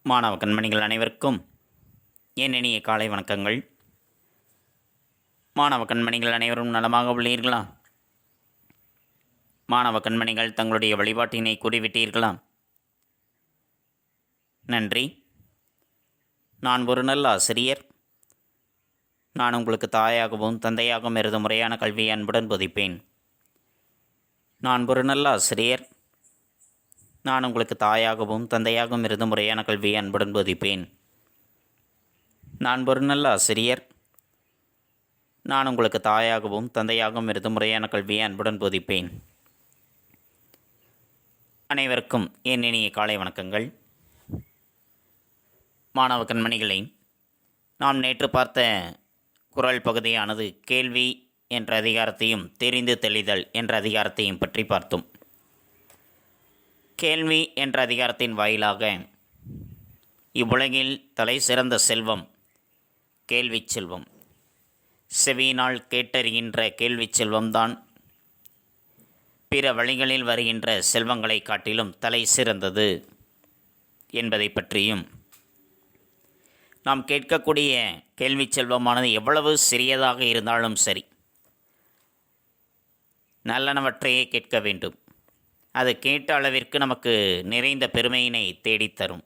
மாணவ கண்மணிகள் அனைவருக்கும் என் இனிய காலை வணக்கங்கள். மாணவ கண்மணிகள் அனைவரும் நலமாக உள்ளீர்களா? மாணவ கண்மணிகள் தங்களுடைய வழிபாட்டினை கூறிவிட்டீர்களா? நன்றி. நான் ஒரு நல்ல ஆசிரியர். நான் உங்களுக்கு தாயாகவும் தந்தையாகவும் இருந்து முறையான கல்வியை அன்புடன் போதிப்பேன். நான் ஒரு நல்ல ஆசிரியர். நான் உங்களுக்கு தாயாகவும் தந்தையாகவும் இருந்து முறையான கல்வியை அன்புடன் போதிப்பேன். நான் ஒரு நல்ல ஆசிரியர். நான் உங்களுக்கு தாயாகவும் தந்தையாகவும் இருந்து முறையான கல்வியை அன்புடன் போதிப்பேன். அனைவருக்கும் என் இனிய காலை வணக்கங்கள். மாணவ கண்மணிகளை, நாம் நேற்று பார்த்த குறள் பகுதியானது கேள்வி என்ற அதிகாரத்தையும் தெரிந்து தெளிதல் என்ற அதிகாரத்தையும் பற்றி பார்த்தோம். கேள்வி என்ற அதிகாரத்தின் வாயிலாக இவ்வுலகில் தலை சிறந்த செல்வம் கேள்வி செல்வம். செவியினால் கேட்டறிகின்ற கேள்வி செல்வம்தான் பிற வழிகளில் வருகின்ற செல்வங்களை காட்டிலும் தலை சிறந்தது என்பதை பற்றியும், நாம் கேட்கக்கூடிய கேள்வி செல்வமானது எவ்வளவு சிறியதாக இருந்தாலும் சரி, நல்லனவற்றையே கேட்க வேண்டும். அது கேட்ட அளவிற்கு நமக்கு நிறைந்த பெருமையினை தேடித்தரும்.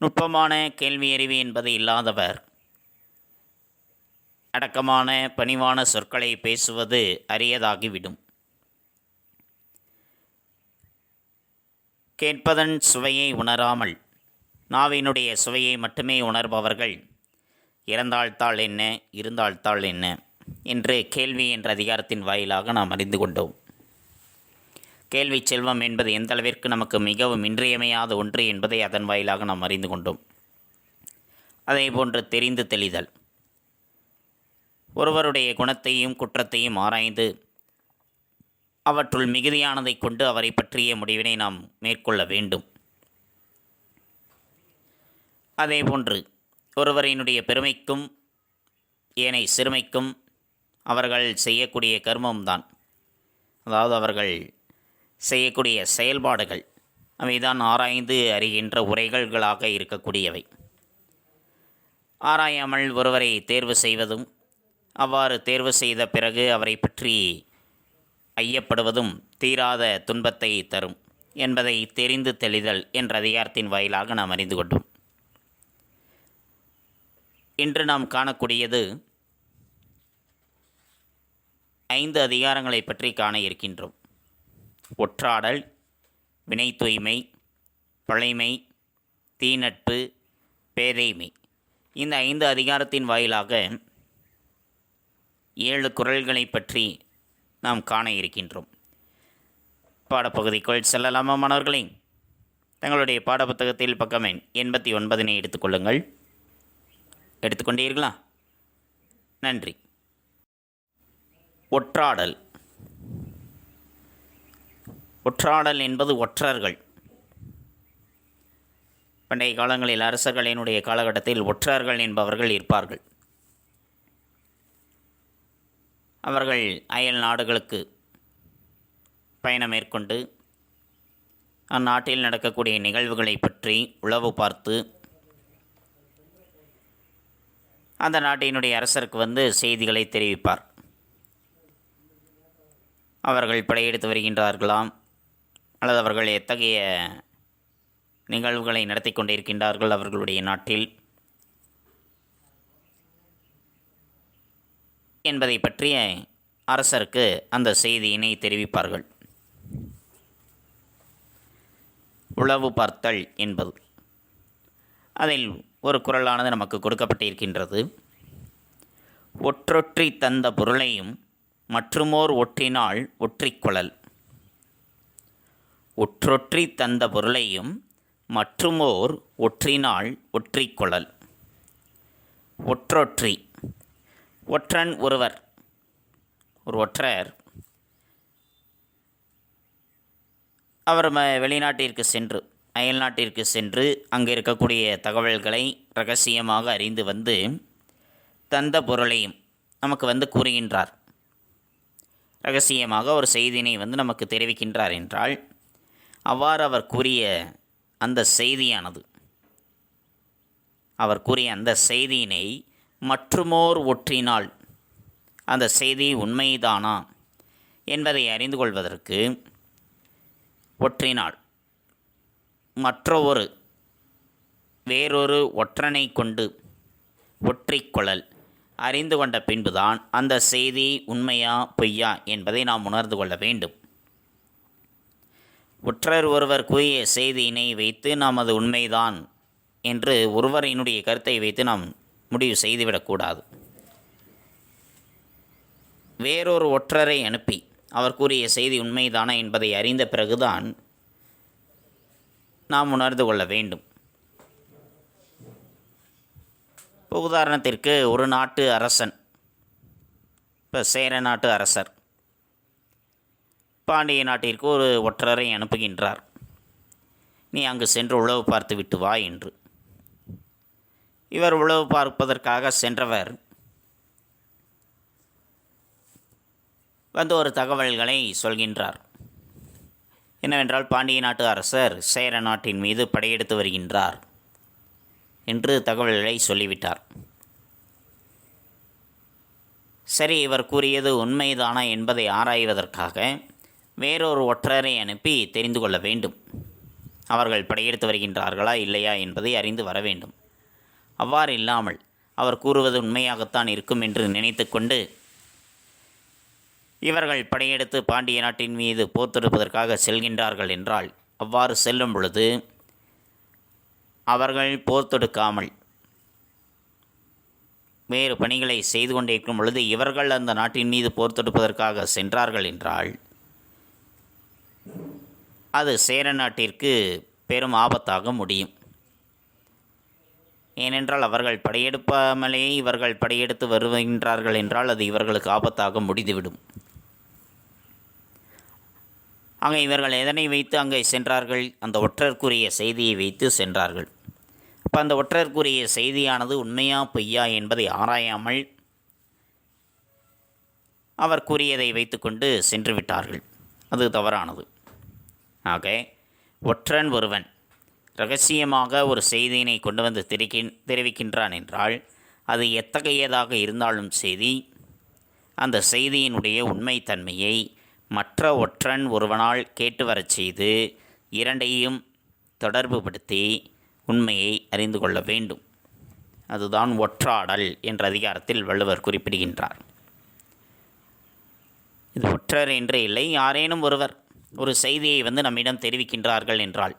நுட்பமான கேள்வி அறிவு என்பது இல்லாதவர் அடக்கமான பணிவான சொற்களை பேசுவது அரியதாகிவிடும். கேட்பதன் சுவையை உணராமல் நாவினுடைய சுவையை மட்டுமே உணர்பவர்கள் இறந்தாழ்த்தாள் என்ன, இருந்தாழ்த்தாள் என்ன என்று கேள்வி என்ற அதிகாரத்தின் வாயிலாக நாம் அறிந்து கொண்டோம். கேள்வி செல்வம் என்பது எந்த அளவிற்கு நமக்கு மிகவும் இன்றியமையாத ஒன்று என்பதை அதன் வாயிலாக நாம் அறிந்து கொண்டோம். அதேபோன்று தெரிந்து தெளிதல். ஒருவருடைய குணத்தையும் குற்றத்தையும் ஆராய்ந்து அவற்றுள் மிகுதியானதை கொண்டு அவரை பற்றிய முடிவினை நாம் மேற்கொள்ள வேண்டும். அதேபோன்று ஒருவரினுடைய பெருமைக்கும் ஏனை சிறுமைக்கும் அவர்கள் செய்யக்கூடிய கர்மம்தான், அதாவது அவர்கள் செய்யக்கூடிய செயல்பாடுகள், அவைதான் ஆராய்ந்து அறிகின்ற உரைகள்களாக இருக்கக்கூடியவை. ஆராயாமல் ஒருவரை தேர்வு செய்வதும், அவ்வாறு தேர்வு செய்த பிறகு அவரை பற்றி ஐயப்படுவதும் தீராத துன்பத்தை தரும் என்பதை தெரிந்து தெளிதல் என்ற அதிகாரத்தின் வாயிலாக நாம் அறிந்து கொண்டோம். இன்று நாம் காணக்கூடியது 5 அதிகாரங்களை பற்றி காண இருக்கின்றோம். ஒற்றாடல், வினை தூய்மை, பழைமை, தீநட்பு, பேதைமை. இந்த 5 அதிகாரத்தின் வாயிலாக 7 குறள்களை பற்றி நாம் காண இருக்கின்றோம். பாடப்பகுதிக்குள் செல்லலாமா மாணவர்களே? தங்களுடைய பாடப்புத்தகத்தில் பக்கம் எண் 89 எடுத்துக்கொள்ளுங்கள். எடுத்துக்கொண்டீர்களா? நன்றி. ஒற்றாடல். ஒற்றாடல் என்பது ஒற்றர்கள். பண்டைய காலங்களில் அரசர்களினுடைய காலகட்டத்தில் ஒற்றர்கள் என்பவர்கள் இருப்பார்கள். அவர்கள் அயல் நாடுகளுக்கு பயணம் மேற்கொண்டு அந்நாட்டில் நடக்கக்கூடிய நிகழ்வுகளை பற்றி உளவு பார்த்து அந்த நாட்டினுடைய அரசருக்கு செய்திகளை தெரிவிப்பார். அவர்கள் படையெடுத்து வருகின்றார்களாம், அல்லது அவர்கள் எத்தகைய நிகழ்வுகளை நடத்தி கொண்டிருக்கின்றார்கள் அவர்களுடைய நாட்டில் என்பதை பற்றிய அரசருக்கு அந்த செய்தியினை தெரிவிப்பார்கள். உளவு பார்த்தல் என்பது. அதில் ஒரு குறளானது நமக்கு கொடுக்கப்பட்டிருக்கின்றது. ஒற்றொற்றி தந்த பொருளையும் மற்றுமோர் ஒற்றினால் ஒற்றிக்கொள்ளல். ஒற்றொற்றி தந்த பொருளையும் மற்றுமோர் ஒற்றினால் ஒற்றிக்கொள்ளல். ஒற்றொற்றி. ஒற்றன் ஒருவர், ஒரு ஒற்றர். அவர் வெளிநாட்டிற்கு சென்று, அயல் நாட்டிற்கு சென்று அங்கே இருக்கக்கூடிய தகவல்களை இரகசியமாக அறிந்து தந்த பொருளையும் நமக்கு கூறுகின்றார். இரகசியமாக ஒரு செய்தியினை நமக்கு தெரிவிக்கின்றார் என்றால், அவ்வாறு அவர் கூறிய அந்த செய்தியானது, அவர் கூறிய அந்த செய்தியினை மற்றுமோர் ஒற்றினால் அந்த செய்தி உண்மைதானா என்பதை அறிந்து கொள்வதற்கு ஒற்றினால் வேறொரு ஒற்றனை கொண்டு ஒற்றிக்கொள்ளல் அறிந்து கொண்ட பின்புதான் அந்த செய்தி உண்மையா பொய்யா என்பதை நாம் உணர்ந்து கொள்ள வேண்டும். ஒற்றர் ஒருவர் கூறிய செய்தியினை வைத்து நாம் அது உண்மைதான் என்று ஒருவரினுடைய கருத்தை வைத்து நாம் முடிவு செய்துவிடக்கூடாது. வேறொரு ஒற்றரை அனுப்பி அவர் கூறிய செய்தி உண்மைதானா என்பதை அறிந்த பிறகுதான் நாம் உணர்ந்து கொள்ள வேண்டும். இப்போ உதாரணத்திற்கு ஒரு நாட்டு அரசன், இப்போ சேர நாட்டு அரசர் பாண்டிய நாட்டிற்கு ஒரு ஒற்றரை அனுப்புகின்றார். நீ அங்கு சென்று உளவு பார்த்து விட்டு வா என்று. இவர் உளவு பார்ப்பதற்காக சென்றவர் வந்து ஒரு தகவல்களை சொல்கின்றார். என்னவென்றால் பாண்டிய நாட்டு அரசர் சேர நாட்டின் மீது படையெடுத்து வருகின்றார் என்று தகவல்களை சொல்லிவிட்டார். சரி, இவர் கூறியது உண்மைதானா என்பதை ஆராய்வதற்காக வேறொரு ஒற்றரை அனுப்பி தெரிந்து கொள்ள வேண்டும். அவர்கள் படையெடுத்து வருகின்றார்களா இல்லையா என்பதை அறிந்து வர வேண்டும். அவ்வாறு இல்லாமல் அவர் கூறுவது உண்மையாகத்தான் இருக்கும் என்று நினைத்து கொண்டு இவர்கள் படையெடுத்து பாண்டிய நாட்டின் மீது போர் தொடுப்பதற்காக செல்கின்றார்கள் என்றால், அவ்வாறு செல்லும் பொழுது அவர்கள் போர் தொடுக்காமல் வேறு பணிகளை செய்து கொண்டிருக்கும் பொழுது இவர்கள் அந்த நாட்டின் மீது போர் தொடுப்பதற்காக சென்றார்கள் என்றால் அது சேர நாட்டிற்கு பெரும் ஆபத்தாக முடியும். ஏனென்றால் அவர்கள் படையெடுப்பாமலே இவர்கள் படையெடுத்து வருகின்றார்கள் என்றால் அது இவர்களுக்கு ஆபத்தாக முடிந்துவிடும். அங்கே இவர்கள் எதனை வைத்து அங்கே சென்றார்கள்? அந்த ஒற்றர்க்குரிய செய்தியை வைத்து சென்றார்கள். அப்போ அந்த ஒற்றர்க்குரிய செய்தியானது உண்மையா பொய்யா என்பதை ஆராயாமல் அவர் கூறியதை வைத்துக்கொண்டு சென்று விட்டார்கள். அது தவறானது. ஆக ஒற்றன் ஒருவன் இரகசியமாக ஒரு செய்தியினை கொண்டு வந்து தெரிவிக்கின்றான் என்றால் அது எத்தகையதாக இருந்தாலும் செய்தி, அந்த செய்தியினுடைய உண்மைத்தன்மையை மற்ற ஒற்றன் ஒருவனால் கேட்டு வரச் செய்து இரண்டையும் தொடர்புபடுத்தி உண்மையை அறிந்து கொள்ள வேண்டும். அதுதான் ஒற்றாடல் என்ற அதிகாரத்தில் வள்ளுவர் குறிப்பிடுகின்றார். இது ஒற்றர் என்றே இல்லை, யாரேனும் ஒருவர் ஒரு செய்தியை நம்மிடம் தெரிவிக்கின்றார்கள் என்றால்,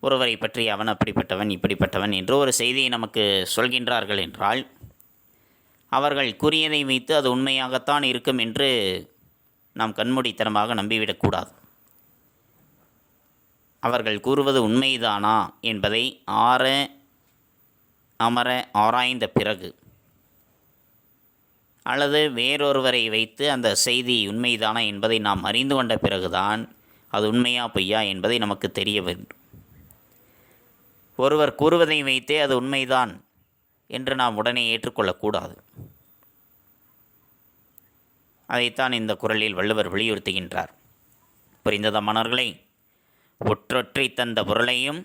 ஒருவரை பற்றி அவன் அப்படிப்பட்டவன் இப்படிப்பட்டவன் என்று ஒரு செய்தியை நமக்கு சொல்கின்றார்கள் என்றால், அவர்கள் கூறியதை வைத்து அது உண்மையாகத்தான் இருக்கும் என்று நாம் கண்மூடித்தனமாக நம்பிவிடக்கூடாது. அவர்கள் கூறுவது உண்மைதானா என்பதை அமர ஆராய்ந்த பிறகு, அல்லது வேறொருவரை வைத்து அந்த செய்தி உண்மைதானா என்பதை நாம் அறிந்து கொண்ட பிறகுதான் அது உண்மையா பொய்யா என்பதை நமக்கு தெரிய வேண்டும். ஒருவர் கூறுவதை வைத்தே அது உண்மைதான் என்று நாம் உடனே ஏற்றுக்கொள்ளக்கூடாது. அதைத்தான் இந்த குறளில் வள்ளுவர் வலியுறுத்துகின்றார். புரிந்ததா மாணவர்களே? ஒற்றொற்றி தந்த பொருளையும்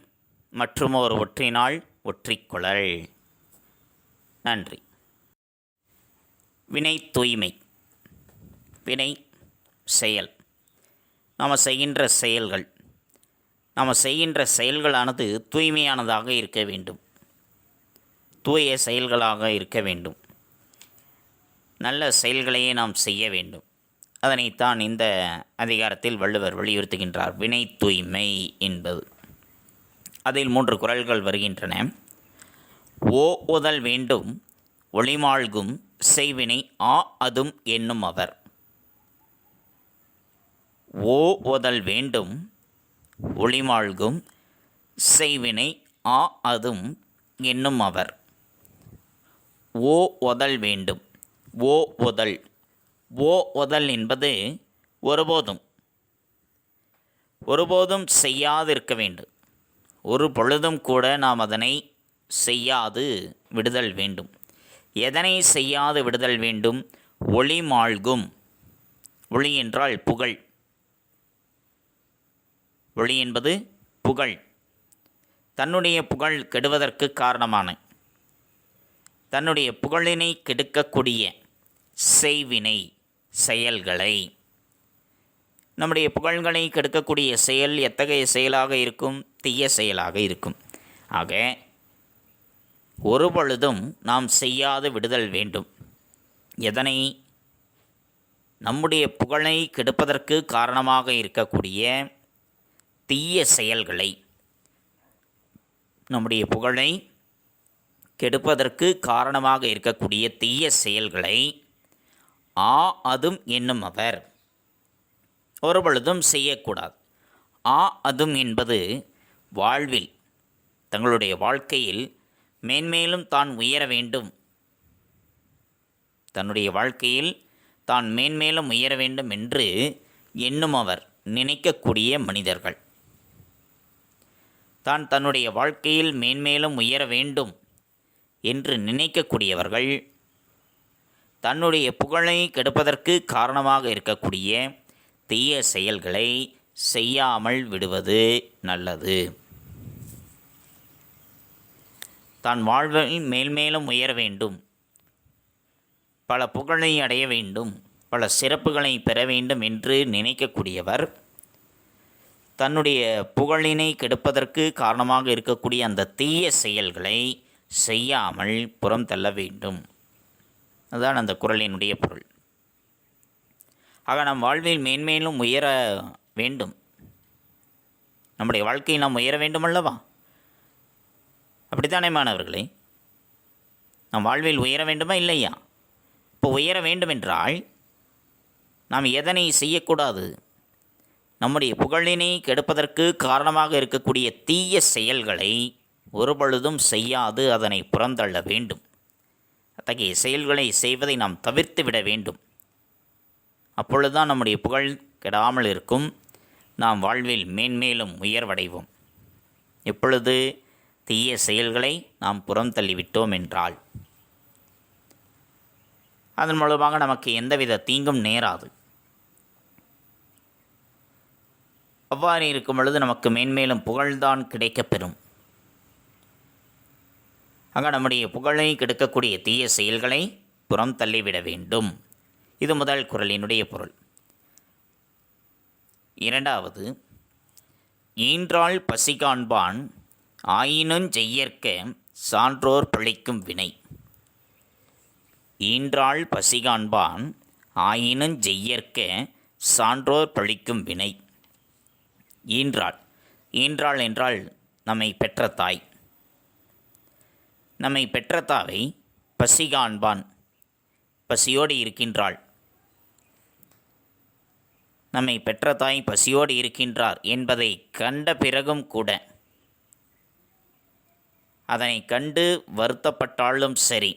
மற்றுமோர் ஒற்றினால் ஒற்றிக்கொள்ளல். நன்றி. வினை தூய்மை. வினை செயல். நாம் செய்கின்ற செயல்களானது தூய்மையானதாக இருக்க வேண்டும், தூய செயல்களாக இருக்க வேண்டும், நல்ல செயல்களையே நாம் செய்ய வேண்டும். அதனைத்தான் இந்த அதிகாரத்தில் வள்ளுவர் வலியுறுத்துகின்றார். வினை தூய்மை என்பது. அதில் 3 குறள்கள் வருகின்றன. ஓ உதல் வேண்டும் ஒளிமாழ்கும் செய்வினை அதும் என்னும் அவர். ஓ உதல் வேண்டும் ஒளிமாழ்கும் செய்வினை அதும் என்னும் அவர். ஓ உதல் வேண்டும். ஓ உதல் என்பது ஒருபோதும் செய்யாதிருக்க வேண்டும். ஒரு பொழுதும் கூட நாம் அதனை செய்யாது விடுதல் வேண்டும். எதனை செய்யாது விடுதல் வேண்டும்? ஒளி மாழ்கும். ஒளி என்றால் புகழ். ஒளி என்பது புகழ். தன்னுடைய புகழ் கெடுவதற்கு காரணமான, தன்னுடைய புகழினை கெடுக்கக்கூடிய செய்வினை செயல்களை, நம்முடைய புகழ்களை கெடுக்கக்கூடிய செயல் எத்தகைய செயலாக இருக்கும்? தீய செயலாக இருக்கும். ஆக ஒரு பொழுதும் நாம் செய்யாது விடுதல் வேண்டும். எதனை? நம்முடைய புகழை கெடுப்பதற்கு காரணமாக இருக்கக்கூடிய தீய செயல்களை, நம்முடைய புகழை கெடுப்பதற்கு காரணமாக இருக்கக்கூடிய தீய செயல்களை அதும் என்னும் அவர் ஒரு பொழுதும் செய்யக்கூடாது. அதும் என்பது வாழ்வில், தங்களுடைய வாழ்க்கையில் மேன்மேலும் தான் உயர வேண்டும், தன்னுடைய வாழ்க்கையில் தான் மேன்மேலும் உயர வேண்டும் என்று எண்ணும் அவர் நினைக்கக்கூடிய மனிதர்கள், தான் தன்னுடைய வாழ்க்கையில் மேன்மேலும் உயர வேண்டும் என்று நினைக்கக்கூடியவர்கள், தன்னுடைய புகழை கெடுப்பதற்கு காரணமாக இருக்கக்கூடிய தீய செயல்களை செய்யாமல் விடுவது நல்லது. தான் வாழ்வில் மேல்மேலும் உயர வேண்டும், பல புகழை அடைய வேண்டும், பல சிறப்புகளை பெற வேண்டும் என்று நினைக்கக்கூடியவர் தன்னுடைய புகழினை கெடுப்பதற்கு காரணமாக இருக்கக்கூடிய அந்த தீய செயல்களை செய்யாமல் புறம் தள்ள வேண்டும். அதுதான் அந்த குறளினுடைய பொருள். ஆக நம் வாழ்வில் மேன்மேலும் உயர வேண்டும், நம்முடைய வாழ்க்கையை நாம் உயர வேண்டும் அல்லவா? அப்படித்தானே மாணவர்களே? நம் வாழ்வில் உயர வேண்டுமா இல்லையா? இப்போ உயர வேண்டுமென்றால் நாம் எதனை செய்யக்கூடாது? நம்முடைய புகழினை கெடுப்பதற்கு காரணமாக இருக்கக்கூடிய தீய செயல்களை ஒரு பொழுதும் செய்யாது அதனை புறந்தள்ள வேண்டும். அத்தகைய செயல்களை செய்வதை நாம் தவிர்த்து விட வேண்டும். அப்பொழுதுதான் நம்முடைய புகழ் கெடாமல் இருக்கும், நாம் வாழ்வில் மேன்மேலும் உயர்வடைவோம். எப்பொழுது தீய செயல்களை நாம் புறம் தள்ளிவிட்டோம் என்றால், அதன் மூலமாக நமக்கு எந்தவித தீங்கும் நேராது. அவ்வாறு இருக்கும் பொழுது நமக்கு மேன்மேலும் புகழ்தான் கிடைக்கப்பெறும். ஆக நம்முடைய புகழை கெடுக்கக்கூடிய தீய செயல்களை புறம் தள்ளிவிட வேண்டும். இது முதல் குறளினுடைய பொருள். இரண்டாவது, ஈன்றாள் பசி காண்பான் ஆயினுஞ் செய்யற்க சான்றோர் பழிக்கும் வினை. ஈன்றாள் பசி காண்பான் ஆயினுஞ் செய்யற்க சான்றோர் பழிக்கும் வினை. ஈன்றாள், ஈன்றாள் என்றால் நம்மை பெற்ற தாய். நம்மை பெற்ற தாவை பசி காண்பான், பசியோடு இருக்கின்றாள். நம்மை பெற்ற தாய் பசியோடு இருக்கின்றார் என்பதை கண்ட பிறகும் கூட, அதனை கண்டு வருத்தப்பட்டாலும் சரி,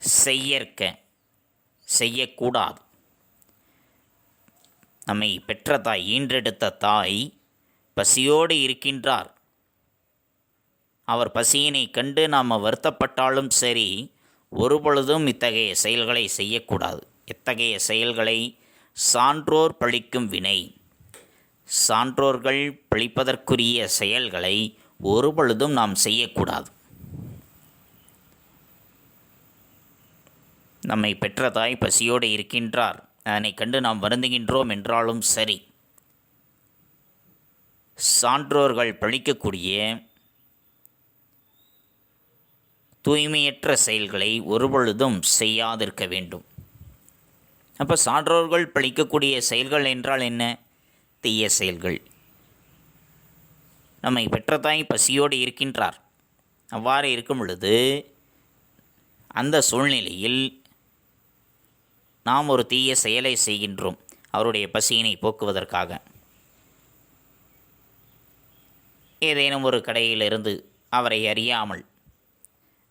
செய்யற்க செய்யக்கூடாது. நம்மை பெற்ற தாய், ஈன்றெடுத்த தாய் பசியோடு இருக்கின்றார், அவர் பசியினை கண்டு நாம் வருத்தப்பட்டாலும் சரி, ஒரு பொழுதும் இத்தகைய செயல்களை செய்யக்கூடாது. எத்தகைய செயல்களை? சான்றோர் பழிக்கும் வினை, சான்றோர்கள் பழிப்பதற்குரிய செயல்களை ஒரு பொழுதும் நாம் செய்யக்கூடாது. நம்மை பெற்ற தாய் பசியோடு இருக்கின்றார், அதனை கண்டு நாம் வருந்துகின்றோம் என்றாலும் சரி, சான்றோர்கள் பழிக்கக்கூடிய தூய்மையற்ற செயல்களை ஒருபொழுதும் செய்யாதிருக்க வேண்டும். அப்போ சான்றோர்கள் பழிக்கக்கூடிய செயல்கள் என்றால் என்ன? தீய செயல்கள். நம்மை பெற்ற தாய் பசியோடு இருக்கின்றார், அவ்வாறு இருக்கும் பொழுது அந்த சூழ்நிலையில் நாம் ஒரு தீய செயலை செய்கின்றோம் அவருடைய பசியினை போக்குவதற்காக. ஏதேனும் ஒரு கடையிலிருந்து அவரை அறியாமல்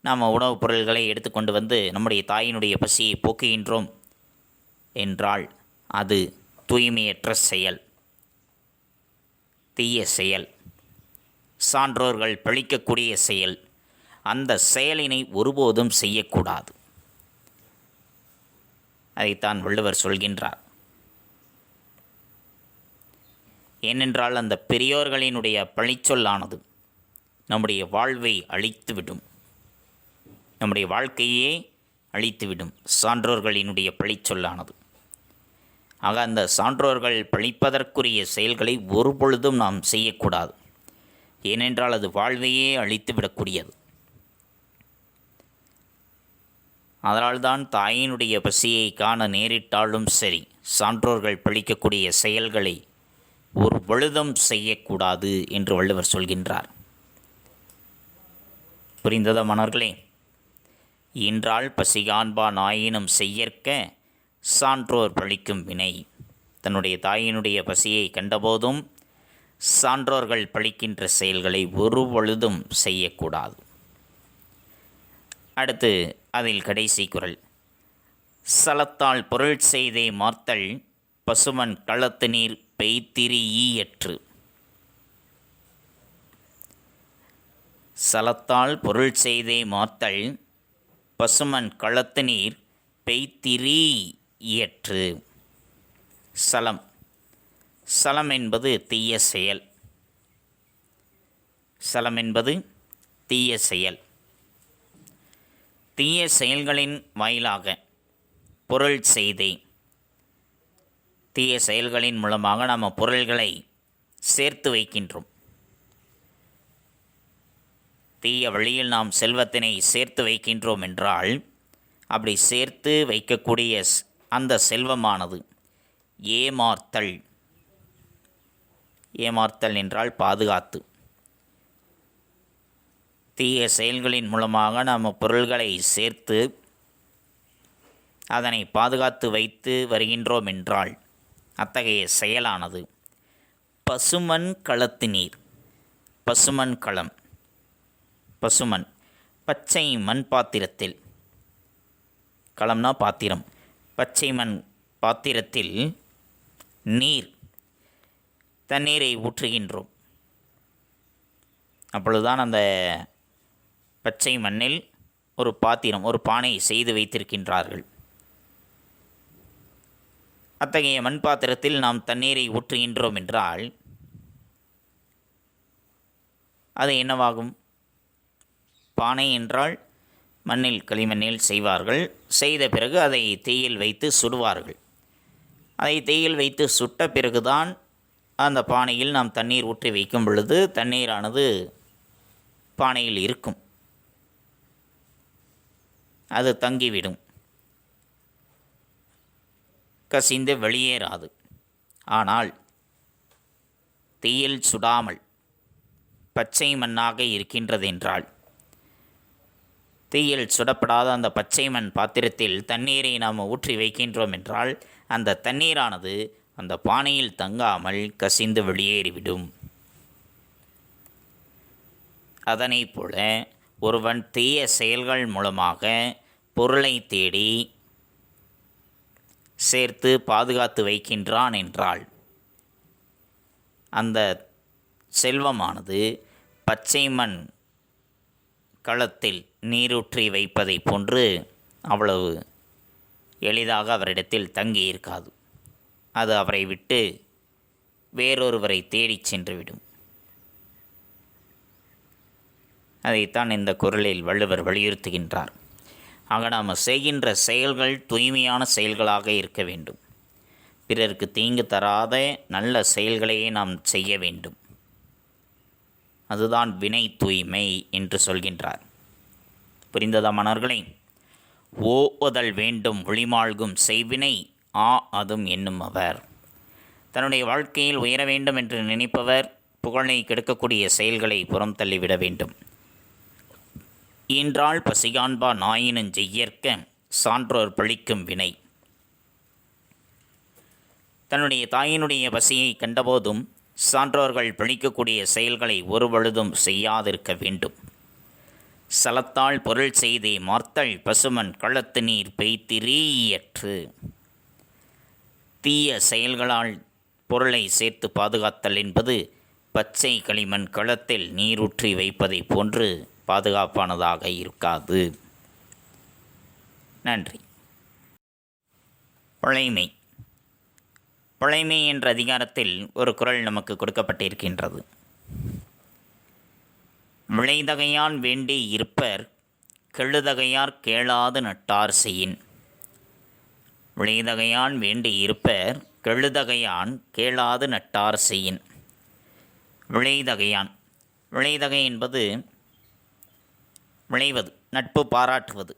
நாம் உணவுப் பொருள்களை எடுத்துக்கொண்டு வந்து நம்முடைய தாயினுடைய பசியை போக்குகின்றோம் என்றால் அது தூய்மையற்ற செயல், தீய செயல், சான்றோர்கள் பழிக்கக்கூடிய செயல். அந்த செயலினை ஒருபோதும் செய்யக்கூடாது. அதைத்தான் வள்ளுவர் சொல்கின்றார். ஏனென்றால் அந்த பெரியோர்களினுடைய பழிச்சொல்லானது நம்முடைய வாழ்வை அழித்துவிடும், நம்முடைய வாழ்க்கையே அழித்துவிடும் சான்றோர்களினுடைய பழிச்சொல்லானது. ஆக அந்த சான்றோர்கள் பழிப்பதற்குரிய செயல்களை ஒரு பொழுதும் நாம் செய்யக்கூடாது. ஏனென்றால் அது வாழ்வையே அழித்துவிடக்கூடியது. அதனால்தான் தாயினுடைய பசியை காண நேரிட்டாலும் சரி, சான்றோர்கள் பழிக்கக்கூடிய செயல்களை ஒரு பொழுதும் செய்யக்கூடாது என்று வள்ளுவர் சொல்கின்றார். புரிந்ததா மாணவர்களே? ஈன்றால் பசிகாண்பா நாயினும் செய்யற்க சான்றோர் பழிக்கும் வினை. தன்னுடைய தாயினுடைய பசியை கண்டபோதும் சான்றோர்கள் பழிக்கின்ற செயல்களை ஒரு பொழுதும் செய்யக்கூடாது. அடுத்து அதில் கடைசி குறள். சலத்தால் பொருள் செய்தே மார்த்தல் பசுமன் களத்து நீர் பெய்திரி ஈயற்று. சலத்தால் பொருள் செய்தே மார்த்தல் பசுமன் களத்து நீர் பெய்திரி ஈயற்று. சலம். சலம் என்பது தீய செயல். சலம் என்பது தீய செயல். தீய செயல்களின் வாயிலாக பொருள் செய்தே, தீய செயல்களின் மூலமாக நாம் பொருள்களை சேர்த்து வைக்கின்றோம். தீய வழியில் நாம் செல்வத்தினை சேர்த்து வைக்கின்றோம் என்றால், அப்படி சேர்த்து வைக்கக்கூடிய அந்த செல்வமானது ஏமார்த்தல். ஏமார்த்தல் என்றால் பாதுகாத்து. தீய செயல்களின் மூலமாக நாம் பொருள்களை சேர்த்து அதனை பாதுகாத்து வைத்து வருகின்றோம் என்றால், அத்தகைய செயலானது பசுமன் களத்து நீர். பசுமன் களம். பசுமண் பச்சை மண் பாத்திரத்தில், களம்னா பாத்திரம், பச்சை மண் பாத்திரத்தில் நீர், தண்ணீரை ஊற்றுகின்றோம். அப்பொழுதுதான் அந்த பச்சை மண்ணில் ஒரு பாத்திரம், ஒரு பானை செய்து வைத்திருக்கின்றார்கள். அத்தகைய மண் பாத்திரத்தில் நாம் தண்ணீரை ஊற்றுகின்றோம் என்றால் அது என்னவாகும்? பானை என்றால் மண்ணில் களிமண்ணில் செய்வார்கள். செய்த பிறகு அதை தீயில் வைத்து சுடுவார்கள். அதை தீயில் வைத்து சுட்ட பிறகுதான் அந்த பானையில் நாம் தண்ணீர் ஊற்றி வைக்கும் பொழுது தண்ணீரானது பானையில் இருக்கும், அது தங்கிவிடும், கசிந்து வெளியேறாது. ஆனால் தீயில் சுடாமல் பச்சை மண்ணாக இருக்கின்றது என்றால், தீயில் சுடப்படாத அந்த பச்சை மண் பாத்திரத்தில் தண்ணீரை நாம் ஊற்றி வைக்கின்றோம் என்றால், அந்த தண்ணீரானது அந்த பானையில் தங்காமல் கசிந்து வெளியேறிவிடும். அதனைப் போல ஒருவன் தீய செயல்கள் மூலமாக பொருளை தேடி சேர்த்து பாதுகாத்து வைக்கின்றான் என்றால், அந்த செல்வமானது பச்சை மண் களத்தில் நீரூற்றி வைப்பதை போன்று அவ்வளவு எளிதாக அவரிடத்தில் தங்கி இருக்காது. அது அவரை விட்டு வேறொருவரை தேடிச் சென்றுவிடும். அதைத்தான் இந்த குறளில் வள்ளுவர் வலியுறுத்துகின்றார். ஆக நாம் செய்கின்ற செயல்கள் தூய்மையான செயல்களாக இருக்க வேண்டும். பிறருக்கு தீங்கு தராத நல்ல செயல்களையே நாம் செய்ய வேண்டும். அதுதான் வினை தூய்மை என்று சொல்கின்றார். புரிந்ததா மாணவர்களே? ஓதல் வேண்டும் ஒளிமாழ்கும் செய்வினை அதும் என்னும் அவர். தன்னுடைய வாழ்க்கையில் உயர வேண்டும் என்று நினைப்பவர் புகழை கெடுக்கக்கூடிய செயல்களை புறம் தள்ளிவிட வேண்டும். ஈன்றால் பசிகாண்பா நாயினும் செய்யற்க சான்றோர் பழிக்கும் வினை. தன்னுடைய தாயினுடைய பசியை கண்டபோதும் சான்றோர்கள் பழிக்கக்கூடிய செயல்களை ஒரு பொழுதும் செய்யாதிருக்க வேண்டும். சலத்தால் பொருள் செய்தே மார்த்தல் பசுமன் களத்து நீர் பெய்திரீயற்று. தீய செயல்களால் பொருளை சேர்த்து பாதுகாத்தல் என்பது பச்சை களிமண் களத்தில் நீரூற்றி வைப்பதை போன்று பாதுகாப்பானதாக இருக்காது. நன்றி. பழைமை. பழைமை என்ற அதிகாரத்தில் ஒரு குறள் நமக்கு கொடுக்கப்பட்டிருக்கின்றது. விளைதகையான் வேண்டி இருப்பர் கெழுதகையார் கேளாது நட்டார் செய்யின். விளைதகையான் வேண்டி இருப்பர் கெழுதகையான் கேளாது நட்டார் செய்யின். விளைதகையான், விளைதகை என்பது விளைவது, நட்பு பாராட்டுவது.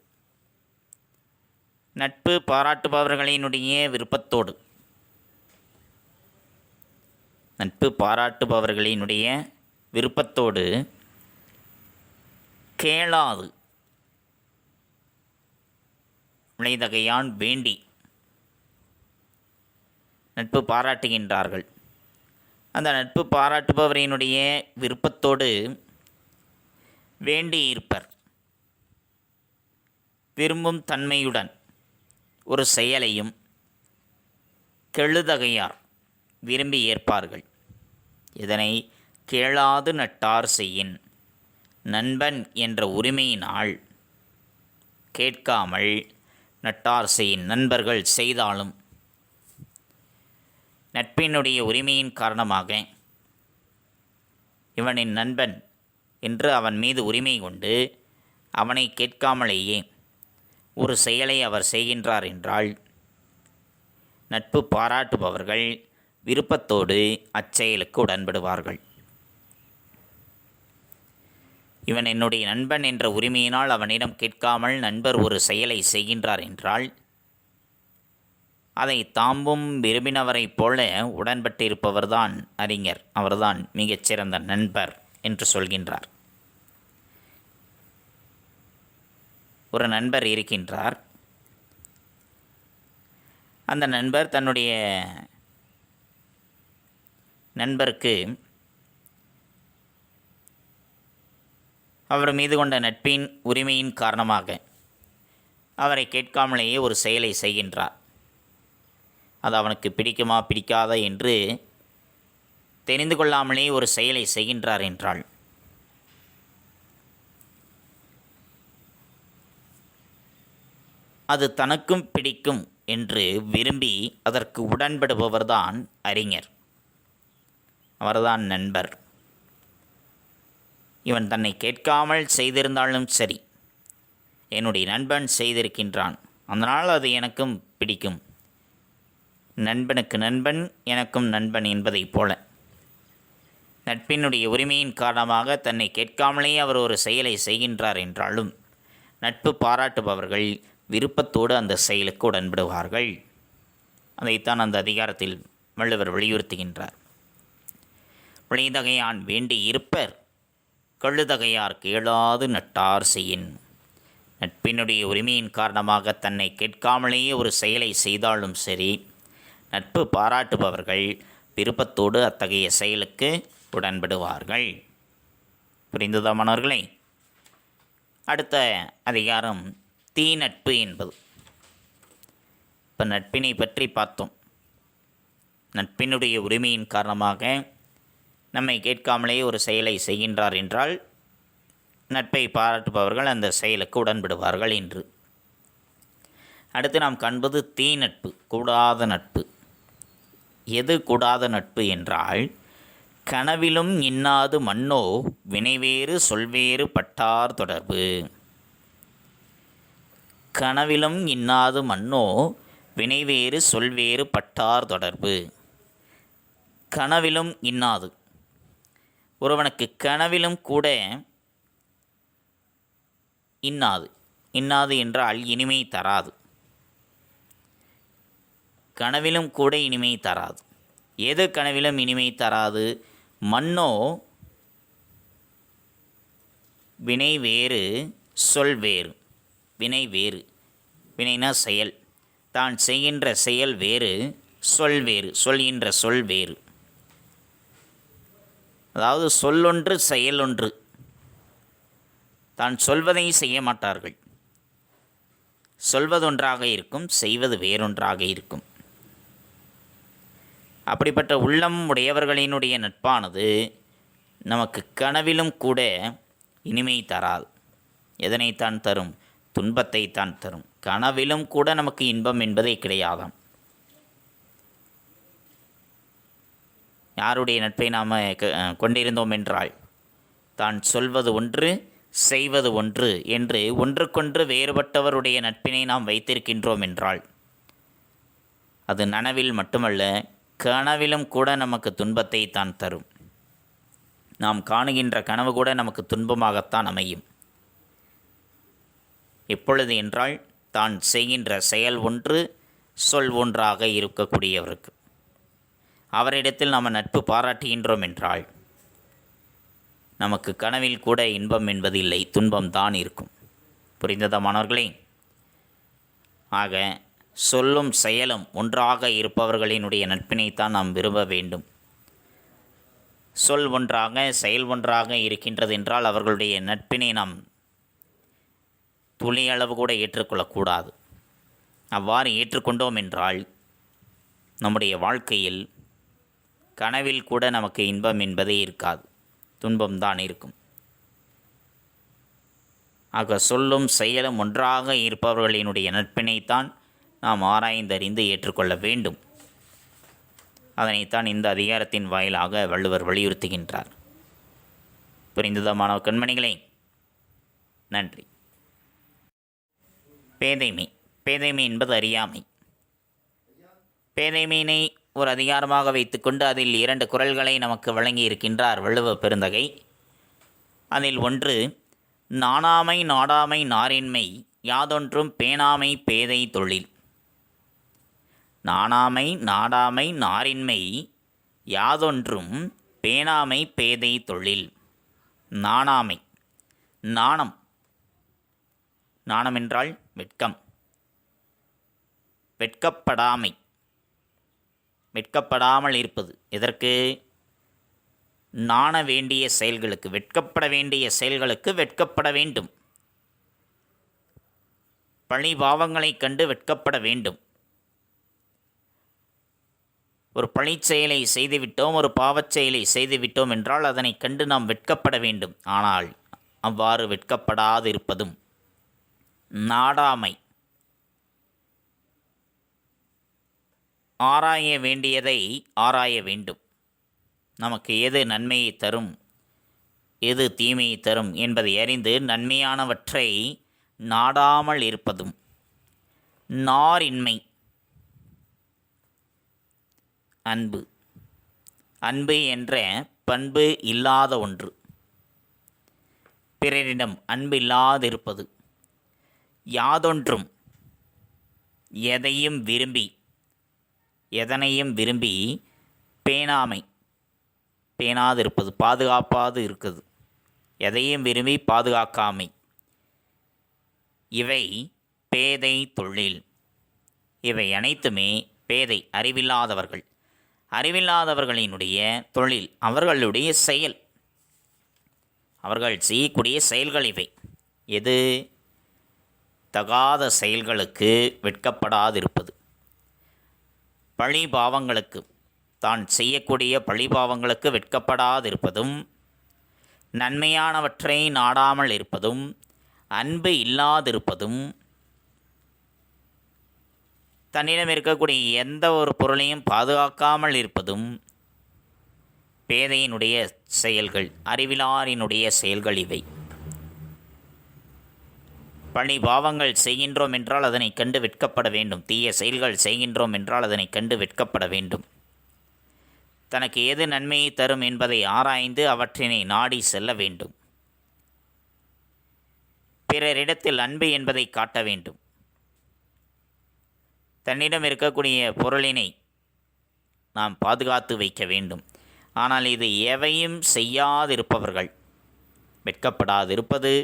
நட்பு பாராட்டுபவர்களினுடைய விருப்பத்தோடு, நட்பு பாராட்டுபவர்களினுடைய விருப்பத்தோடு கேளாது, விளைதகையான் வேண்டி நட்பு பாராட்டுகின்றார்கள். அந்த நட்பு பாராட்டுபவரினுடைய விருப்பத்தோடு வேண்டி இருப்பர், விரும்பும் தன்மையுடன் ஒரு செயலையும் கெழுதகையார் விரும்பி ஏற்பார்கள். இதனை கேளாது நட்டார் செய்யின். நண்பன் என்ற உரிமையினால் கேட்காமல் நட்டார் செய்யின், நண்பர்கள் செய்தாலும் நட்பினுடைய உரிமையின் காரணமாக இவனின் நண்பன் என்று அவன் மீது உரிமை கொண்டு அவனை கேட்காமலேயே ஒரு செயலை அவர் செய்கின்றார் என்றால் நட்பு பாராட்டுபவர்கள் விருப்பத்தோடு அச்செயலுக்கு உடன்படுவார்கள். இவன் என்னுடைய நண்பன் என்ற உரிமையினால் அவனிடம் கேட்காமல் நண்பர் ஒரு செயலை செய்கின்றார் என்றால் அதை தாம்பும் விரும்பினவரைப் போல உடன்பட்டிருப்பவர்தான் அறிஞர், அவர்தான் மிகச்சிறந்த நண்பர் என்று சொல்கின்றார். ஒரு நண்பர் இருக்கின்றார். அந்த நண்பர் தன்னுடைய நண்பருக்கு அவர் மீது கொண்ட நட்பின் உரிமையின் காரணமாக அவரை கேட்காமலேயே ஒரு செயலை செய்கின்றார். அது அவனுக்கு பிடிக்குமா பிடிக்காதா என்று தெரிந்து கொள்ளாமலே ஒரு செயலை செய்கின்றார் என்றால் அது தனக்கும் பிடிக்கும் என்று விரும்பி அதற்கு உடன்படுபவர்தான் அறிஞர், அவர்தான் நண்பர். இவன் தன்னை கேட்காமல் செய்திருந்தாலும் சரி, என்னுடைய நண்பன் செய்திருக்கின்றான், அதனால் அது எனக்கும் பிடிக்கும், நண்பனுக்கு நண்பன் எனக்கும் நண்பன் என்பதைப் போல நட்பினுடைய உரிமையின் காரணமாக தன்னை கேட்காமலே அவர் ஒரு செயலை செய்கின்றார் என்றாலும் நட்பு பாராட்டுபவர்கள் விருப்பத்தோடு அந்த செயலுக்கு உடன்படுவார்கள். அதைத்தான் அந்த அதிகாரத்தில் வள்ளுவர் வலியுறுத்துகின்றார். விளைதகையான் வேண்டி இருப்பர் கெழுதகையார் கேளாது நட்டார் செய்யின். நட்பினுடைய உரிமையின் காரணமாக தன்னை கேட்காமலேயே ஒரு செயலை செய்தாலும் சரி, நட்பு பாராட்டுபவர்கள் விருப்பத்தோடு அத்தகைய செயலுக்கு உடன்படுவார்கள். புரிந்ததா மாணவர்களே? அடுத்த அதிகாரம் தீ நட்பு என்பது. இப்போ நட்பினை பற்றி பார்த்தோம். நட்பினுடைய உரிமையின் காரணமாக நம்மை கேட்காமலே ஒரு செயலை செய்கின்றார் என்றால் நட்பை பாராட்டுபவர்கள் அந்த செயலுக்கு உடன்படுவார்கள் என்று. அடுத்து நாம் காண்பது தீ நட்பு, கூடாத நட்பு. எது கூடாத நட்பு என்றால், கனவிலும் இன்னாது மன்னோ வினைவேறு சொல்வேறு பட்டார் தொடர்பு. கனவிலும் இன்னாது மன்னோ வினைவேறு சொல்வேறு பட்டார் தொடர்பு. கனவிலும் இன்னாது, ஒருவனுக்கு கனவிலும் கூட இன்னாது, இன்னாது என்றால் இனிமை தராது, கனவிலும் கூட இனிமை தராது. எது கனவிலும் இனிமை தராது? மன்னோ வினை வேறு சொல் வேறு. வினை வேறு, வினைனா செயல், தான் செய்கின்ற செயல் வேறு, சொல் வேறு, சொல்கின்ற சொல் வேறு. அதாவது சொல்லொன்று செயலொன்று, தான் சொல்வதை செய்ய மாட்டார்கள், சொல்வதொன்றாக இருக்கும், செய்வது வேறொன்றாக இருக்கும். அப்படிப்பட்ட உள்ளம் உடையவர்களினுடைய நட்பானது நமக்கு கனவிலும் கூட இனிமை தராது. எதனைத்தான் தரும்? துன்பத்தைத்தான் தரும். கனவிலும் கூட நமக்கு இன்பம் என்பதே கிடையாதாம். யாருடைய நட்பை நாம் கொண்டிருந்தோம் என்றால், தான் சொல்வது ஒன்று செய்வது ஒன்று என்று ஒன்றுக்கொன்று வேறுபட்டவருடைய நட்பினை நாம் வைத்திருக்கின்றோம் என்றால், அது நனவில் மட்டுமல்ல கனவிலும் கூட நமக்கு துன்பத்தை தான் தரும். நாம் காணுகின்ற கனவு கூட நமக்கு துன்பமாகத்தான் அமையும். எப்பொழுது என்றால், தான் செய்கின்ற செயல் ஒன்று சொல் ஒன்றாக இருக்கக்கூடியவருக்கு. அவரிடத்தில் நாம் நட்பு பாராட்டுகின்றோம் என்றால், நமக்கு கனவில் கூட இன்பம் என்பது இல்லை, துன்பம்தான் இருக்கும். புரிந்ததா மாணவர்களே? ஆக சொல்லும் செயலும் ஒன்றாக இருப்பவர்களினுடைய நட்பினைத்தான் நாம் விரும்ப வேண்டும். சொல் ஒன்றாக செயல் ஒன்றாக இருக்கின்றது என்றால் அவர்களுடைய நட்பினை நாம் துளியளவு கூட ஏற்றுக்கொள்ளக்கூடாது. அவ்வாறு ஏற்றுக்கொண்டோம் என்றால் நம்முடைய வாழ்க்கையில் கனவில் கூட நமக்கு இன்பம் என்பதே இருக்காது, துன்பம்தான் இருக்கும். ஆக சொல்லும் செயலும் ஒன்றாக இருப்பவர்களினுடைய நட்பினைத்தான் நாம் ஆராய்ந்தறிந்து ஏற்றுக்கொள்ள வேண்டும். அதனைத்தான் இந்த அதிகாரத்தின் வாயிலாக வள்ளுவர் வலியுறுத்துகின்றார். புரிந்ததா மாணவ கண்மணிகளே? நன்றி. பேதைமை. பேதைமை என்பது அறியாமை. பேதைமையினை ஒரு அதிகாரமாக வைத்துக்கொண்டு அதில் 2 குறள்களை நமக்கு வழங்கி இருக்கின்றார் வள்ளுவ பெருந்தகை. அதில் ஒன்று, நாணாமை நாடாமை நாரின்மை யாதொன்றும் பேணாமை பேதை தொழில். நாணாமை நாடாமை நாரின்மை யாதொன்றும் பேணாமை பேதை தொழில். நாணாமை, நாணம். நாணம் என்றால் வெட்கம். வெட்கப்படாமை, வெட்கப்படாமல் இருப்பது. எதற்கு? நாண வேண்டிய செயல்களுக்கு, வெட்கப்பட வேண்டிய செயல்களுக்கு வெட்கப்பட வேண்டும். பழி பாவங்களைக் கண்டு வெட்கப்பட வேண்டும். ஒரு பழிச் செயலை செய்துவிட்டோம், ஒரு பாவச் செயலை செய்துவிட்டோம் என்றால் அதனை கண்டு நாம் வெட்கப்பட வேண்டும். ஆனால் அவ்வாறு வெட்கப்படாது இருப்பதும். நாடாமை, ஆராய வேண்டியதை ஆராய வேண்டும். நமக்கு எது நன்மையை தரும், எது தீமையை தரும் என்பதை அறிந்து நன்மையானவற்றை நாடாமல் இருப்பதும். நாரின்மை, அன்பு. அன்பு என்ற பண்பு இல்லாத ஒன்று. பிறரிடம் அன்பு இல்லாதிருப்பது. யாதொன்றும், எதையும் விரும்பி, எதனையும் விரும்பி பேணாமை, பேணாதிருப்பது, பாதுகாப்பாது இருக்குது. எதையும் விரும்பி பாதுகாக்காமை. இவை பேதை தொழில். இவை அனைத்துமே பேதை, அறிவில்லாதவர்கள். அறிவில்லாதவர்களினுடைய தொழில், அவர்களுடைய செயல், அவர்கள் செய்யக்கூடிய செயல்கள் இவை. எது? தகாத செயல்களுக்கு வெட்கப்படாதிருப்பது. பழி பாவங்களுக்கு, தான் செய்யக்கூடிய பழி பாவங்களுக்கு வெட்கப்படாதிருப்பதும், நன்மையானவற்றை நாடாமல் இருப்பதும், அன்பு இல்லாதிருப்பதும், தன்னிடம் இருக்கக்கூடிய எந்த ஒரு பொருளையும் பாதுகாக்காமல் இருப்பதும் பேதையினுடைய செயல்கள், அறிவிலாரினுடைய செயல்கள் இவை. பழி பாவங்கள் செய்கின்றோம் என்றால் அதனை கண்டு வெட்கப்பட வேண்டும். தீய செயல்கள் செய்கின்றோம் என்றால் அதனை கண்டு வெட்கப்பட வேண்டும். தனக்கு எது நன்மையை தரும் என்பதை ஆராய்ந்து அவற்றினை நாடி செல்ல வேண்டும். பிறரிடத்தில் அன்பு என்பதை காட்ட வேண்டும். தன்னிடம் இருக்கக்கூடிய பொருளினை நாம் பாதுகாத்து வைக்க வேண்டும். ஆனால் இது எவையும் செய்யாதிருப்பவர்கள், வெட்கப்படாதிருப்பது,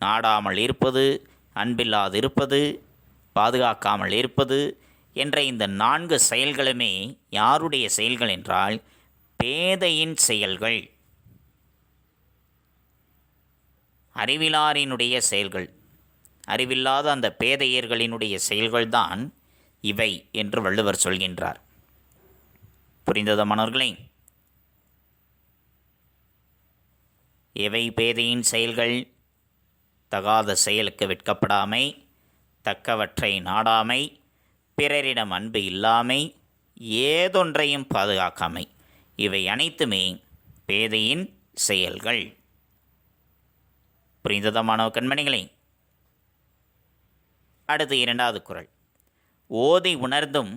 நாடாமல் இருப்பது, அன்பில்லாதிருப்பது, பாதுகாக்காமல் இருப்பது என்ற இந்த 4 செயல்களுமே யாருடைய செயல்கள் என்றால் பேதையின் செயல்கள், அறிவிலாரினுடைய செயல்கள். அறிவில்லாத அந்த பேதையர்களினுடைய செயல்கள்தான் இவை என்று வள்ளுவர் சொல்கின்றார். புரிந்ததா மாணவர்களே? எவை பேதையின் செயல்கள்? தகாத செயலுக்கு வெட்கப்படாமை, தக்கவற்றை நாடாமை, பிறரிடம் அன்பு இல்லாமை, ஏதொன்றையும் பாதுகாக்காமை. இவை அனைத்துமே பேதையின் செயல்கள். புரிந்ததா மாணவ கண்மணிகளே? அடுத்து இரண்டாவது குறள். ஓதி உணர்ந்தும்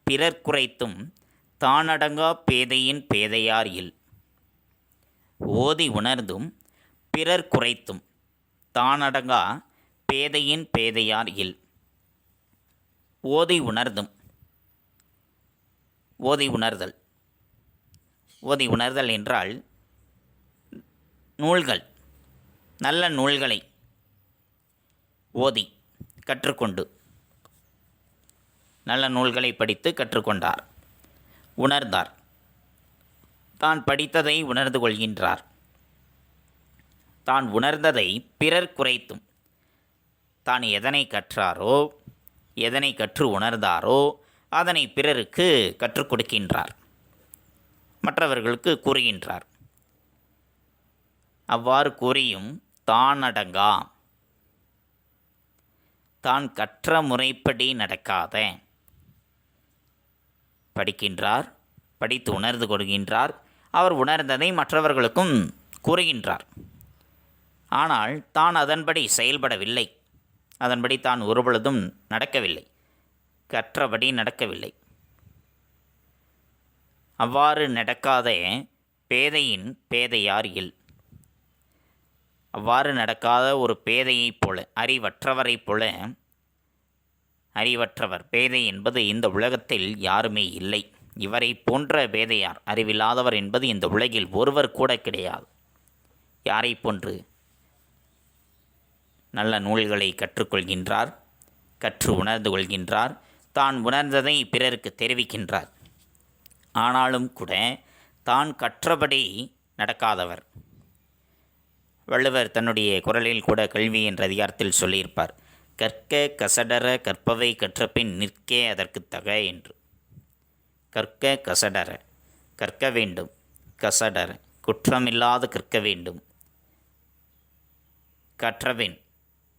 பிறர் குறைத்தும் தானடங்கா பேதையின் பேதையார் இல். ஓதி உணர்ந்தும் பிறர் குறைத்தும் தானடங்கா பேதையின் பேதையார் இல். ஓதி உணர்ந்தும், ஓதி உணர்தல். ஓதி உணர்தல் என்றால் நூல்கள், நல்ல நூல்களை ஓதி கற்றுக்கொண்டு, நல்ல நூல்களை படித்து கற்றுக்கொண்டார், உணர்ந்தார். தான் படித்ததை உணர்ந்து கொள்கின்றார். தான் உணர்ந்ததை பிறர் குறைத்தும், தான் எதனை கற்றாரோ, எதனை கற்று உணர்ந்தாரோ அதனை பிறருக்கு கற்றுக் கொடுக்கின்றார், மற்றவர்களுக்கு கூறுகின்றார். அவ்வாறு கூறியும் தானடங்கா, தான் கற்ற முறைப்படி நடக்காத, படிக்கின்றார், படித்து உணர்ந்து கொள்கின்றார், அவர் உணர்ந்ததை மற்றவர்களுக்கும் கூறுகின்றார். ஆனால் தான் அதன்படி செயல்படவில்லை, அதன்படி தான் ஒருபொழுதும் நடக்கவில்லை, கற்றபடி நடக்கவில்லை. அவ்வாறு நடக்காத பேதையின் பேதையார் இல். அவ்வாறு நடக்காத ஒரு பேதையைப் போல, அறிவற்றவரைப் போல, அறிவற்றவர் பேதை என்பது இந்த உலகத்தில் யாருமே இல்லை. இவரை போன்ற பேதையார், அறிவில்லாதவர் என்பது இந்த உலகில் ஒருவர் கூட கிடையாது. யாரை போன்று? நல்ல நூல்களை கற்றுக்கொள்கின்றார், கற்று உணர்ந்து கொள்கின்றார், தான் உணர்ந்ததை பிறருக்கு தெரிவிக்கின்றார். ஆனாலும் கூட தான் கற்றபடி நடக்காதவர். வள்ளுவர் தன்னுடைய குறளில் கூட கல்வி என்ற அதிகாரத்தில் சொல்லியிருப்பார், கற்க கசடர கற்பவை கற்றபின் நிற்கே அதற்கு தக என்று. கற்க கசடர, கற்க வேண்டும், கசடர குற்றமில்லாது கற்க வேண்டும், கற்றபின்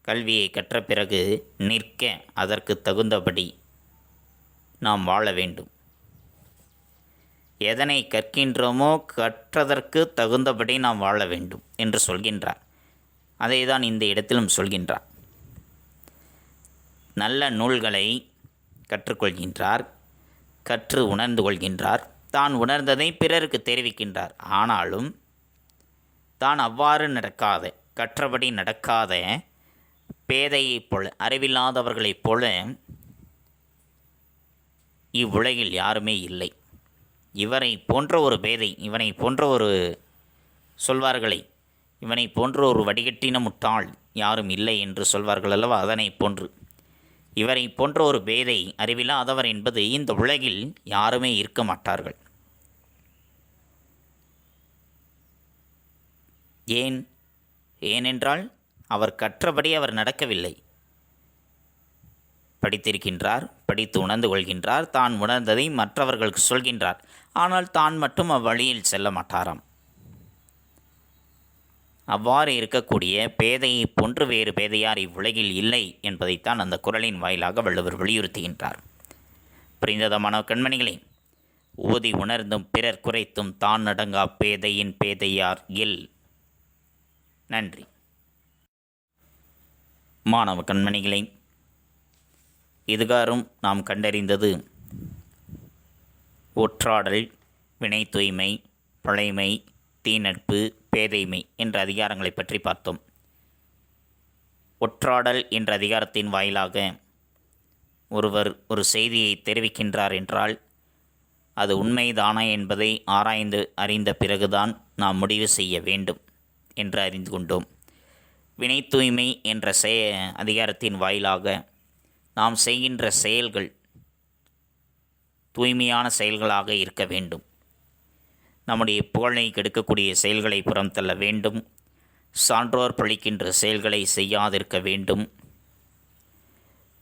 கல்வியை கற்ற பிறகு நிற்க அதற்கு தகுந்தபடி நாம் வாழ வேண்டும். எதனை கற்கின்றோமோ கற்றதற்கு தகுந்தபடி நாம் வாழ வேண்டும் என்று சொல்கின்றார். அதை தான் இந்த இடத்திலும் சொல்கின்றார். நல்ல நூல்களை கற்றுக்கொள்கின்றார், கற்று உணர்ந்து கொள்கின்றார், தான் உணர்ந்ததை பிறருக்கு தெரிவிக்கின்றார். ஆனாலும் தான் அவ்வாறு நடக்காத, கற்றபடி நடக்காத பேதையைப் போல, அறிவில்லாதவர்களைப் போல இவ்வுலகில் யாருமே இல்லை. இவரை போன்ற ஒரு பேதை, இவனை போன்ற ஒரு சொல்வார்களே, இவனை போன்ற ஒரு வடிகட்டின முட்டாள் யாரும் இல்லை என்று சொல்வார்கள் அல்லவா, அதனை போன்று இவரை போன்ற ஒரு பேதை, அறிவில்லாதவர் என்பது இந்த உலகில் யாருமே இருக்க மாட்டார்கள். ஏனென்றால் அவர் கற்றபடி அவர் நடக்கவில்லை. படித்திருக்கின்றார், படித்து உணர்ந்து கொள்கின்றார், தான் உணர்ந்ததை மற்றவர்களுக்கு சொல்கின்றார். ஆனால் தான் மட்டும் அவ்வழியில் செல்ல மாட்டாராம். அவ்வாறு இருக்கக்கூடிய பேதையை போன்று வேறு பேதையார் இவ்வுலகில் இல்லை என்பதைத்தான் அந்த குறளின் வாயிலாக வள்ளுவர் வலியுறுத்துகின்றார். புரிந்ததா மாணவ கண்மணிகளே? ஓதி உணர்ந்தும் பிறர் குறைத்தும் தான் அடங்கா பேதையின் பேதையார் இல். நன்றி மாணவ கண்மணிகளே. இதுகாரும் நாம் கண்டறிந்தது ஒற்றாடல், வினை தூய்மை, பழைமை, தீநட்பு, பேதைமை என்ற அதிகாரங்களை பற்றி பார்த்தோம். ஒற்றாடல் என்ற அதிகாரத்தின் வாயிலாக ஒருவர் ஒரு செய்தியை தெரிவிக்கின்றார் என்றால் அது உண்மைதானா என்பதை ஆராய்ந்து அறிந்த பிறகுதான் நாம் முடிவு செய்ய வேண்டும் என்று அறிந்து கொண்டோம். வினை தூய்மை என்ற அதிகாரத்தின் வாயிலாக நாம் செய்கின்ற செயல்கள் தூய்மையான செயல்களாக இருக்க வேண்டும். நம்முடைய புகழை கெடுக்கக்கூடிய செயல்களை புறம் தள்ள வேண்டும். சான்றோர் பழிக்கின்ற செயல்களை செய்யாதிருக்க வேண்டும்.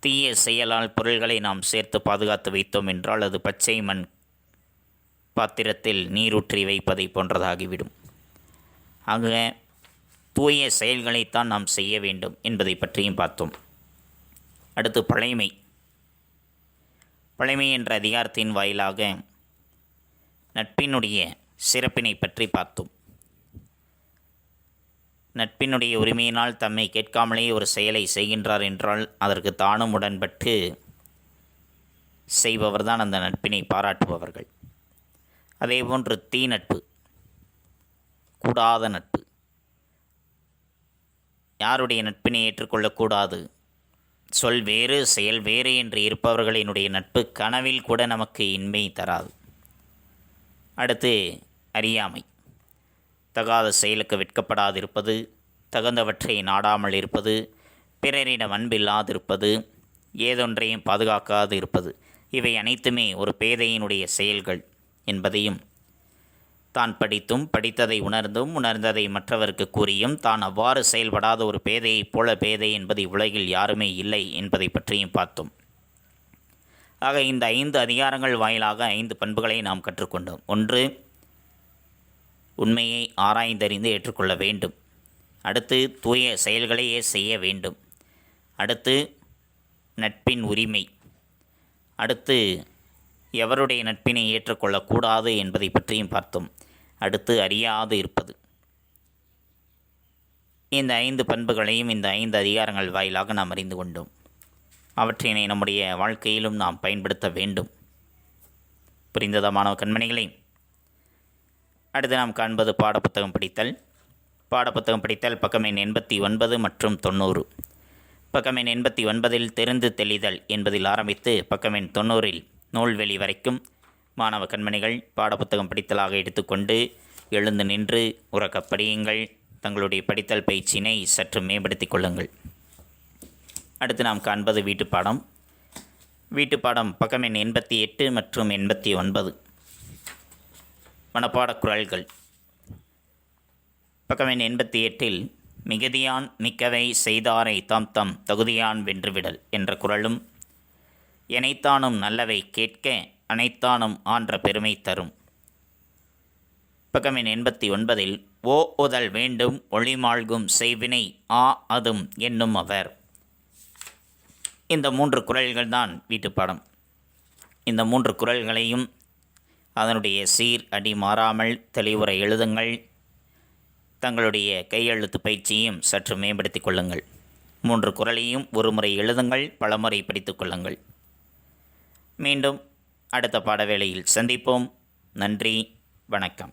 தீய செயலால் பொருள்களை நாம் சேர்த்து பாதுகாத்து வைத்தோம் என்றால் அது பச்சை மண் பாத்திரத்தில் நீரூற்றி வைப்பதை போன்றதாகிவிடும். ஆக தூய செயல்களைத்தான் நாம் செய்ய வேண்டும் என்பதை பற்றியும் பார்த்தோம். அடுத்து பழைமை. பழைமை என்ற அதிகாரத்தின் வாயிலாக நட்பினுடைய சிறப்பினை பற்றி பார்த்தோம். நட்பினுடைய உரிமையினால் தம்மை கேட்காமலே ஒரு செயலை செய்கின்றார் என்றால் அதற்கு தானும் உடன்பட்டு செய்பவர்தான் அந்த நட்பினை பாராட்டுபவர்கள். அதேபோன்று தீ நட்பு, கூடாத நட்பு, யாருடைய நட்பினை ஏற்றுக்கொள்ளக்கூடாது, சொல் வேறு செயல் வேறு என்று இருப்பவர்களினுடைய நட்பு கனவில் கூட நமக்கு இன்மை தராது. அடுத்து அறியாமை, தகாத செயலுக்கு வெட்கப்படாதிருப்பது, தகுந்தவற்றை நாடாமல் இருப்பது, பிறரிடம் அன்பில்லாதிருப்பது, ஏதொன்றையும் பாதுகாக்காது இருப்பது, இவை அனைத்துமே ஒரு பேதையினுடைய செயல்கள் என்பதையும், தான் படித்தும் படித்ததை உணர்ந்தும் உணர்ந்ததை மற்றவருக்கு கூறியும் தான் அவ்வாறு செயல்படாத ஒரு பேதையைப் போல பேதை என்பது உலகில் யாருமே இல்லை என்பதை பற்றியும் பார்த்தோம். ஆக இந்த 5 அதிகாரங்கள் வாயிலாக 5 பண்புகளை நாம் கற்றுக்கொண்டோம். 1, உண்மையை ஆராய்ந்தறிந்து ஏற்றுக்கொள்ள வேண்டும். அடுத்து தூய செயல்களையே செய்ய வேண்டும். அடுத்து நட்பின் உரிமை. அடுத்து எவருடைய நட்பினை ஏற்றுக்கொள்ளக்கூடாது என்பதை பற்றியும் பார்த்தோம். அடுத்து அறியாது இருப்பது. இந்த 5 பண்புகளையும் இந்த 5 அதிகாரங்கள் வாயிலாக நாம் அறிந்து கொண்டோம். அவற்றினை நம்முடைய வாழ்க்கையிலும் நாம் பயன்படுத்த வேண்டும். புரிந்ததா மாணவ கண்மணிகளே? அடுத்து நாம் காண்பது பாடப்புத்தகம் படித்தல். பாடப்புத்தகம் படித்தல் பக்கம் எண் 89 மற்றும் 90. பக்கம் எண் 89இல் தெரிந்து தெளிதல் என்பதில் ஆரம்பித்து பக்கம் எண் 90இல் நூல்வெளி வரைக்கும் மாணவ கண்மணிகள் பாடப்புத்தகம் படித்தலாக எடுத்துக்கொண்டு எழுந்து நின்று உறக்கப் படியுங்கள். தங்களுடைய படித்தல் பயிற்சியினை சற்று மேம்படுத்திக் கொள்ளுங்கள். அடுத்து நாம் காண்பது வீட்டுப்பாடம். வீட்டுப்பாடம் பக்கம் எண் 88 மற்றும் 89. மனப்பாடக் குறள்கள். பக்கம் எண் 88இல் மிகுதியான் மிக்கவை செய்தாரை தாம் தம் தகுதியான் வென்றுவிடல் என்ற குறளும், எனைத்தானும் நல்லவை கேட்க அனைத்தானும் ஆன்ற பெருமை தரும். பக்கம் எண் 89இல் ஓ உதல் வேண்டும் ஒளிமாழ்கும் செய்வினை ஆ அதும் என்னும் அவர். இந்த 3 குறள்கள் தான் வீட்டுப்பாடம். இந்த 3 குறள்களையும் அதனுடைய சீர் அடி மாறாமல் தெளிவுரை எழுதுங்கள். தங்களுடைய கையெழுத்து பயிற்சியும் சற்று மேம்படுத்திக் கொள்ளுங்கள். 3 குறளையும் ஒரு முறை எழுதுங்கள், பலமுறை படித்துக் கொள்ளுங்கள். மீண்டும் அடுத்த பாடவேளையில் சந்திப்போம். நன்றி, வணக்கம்.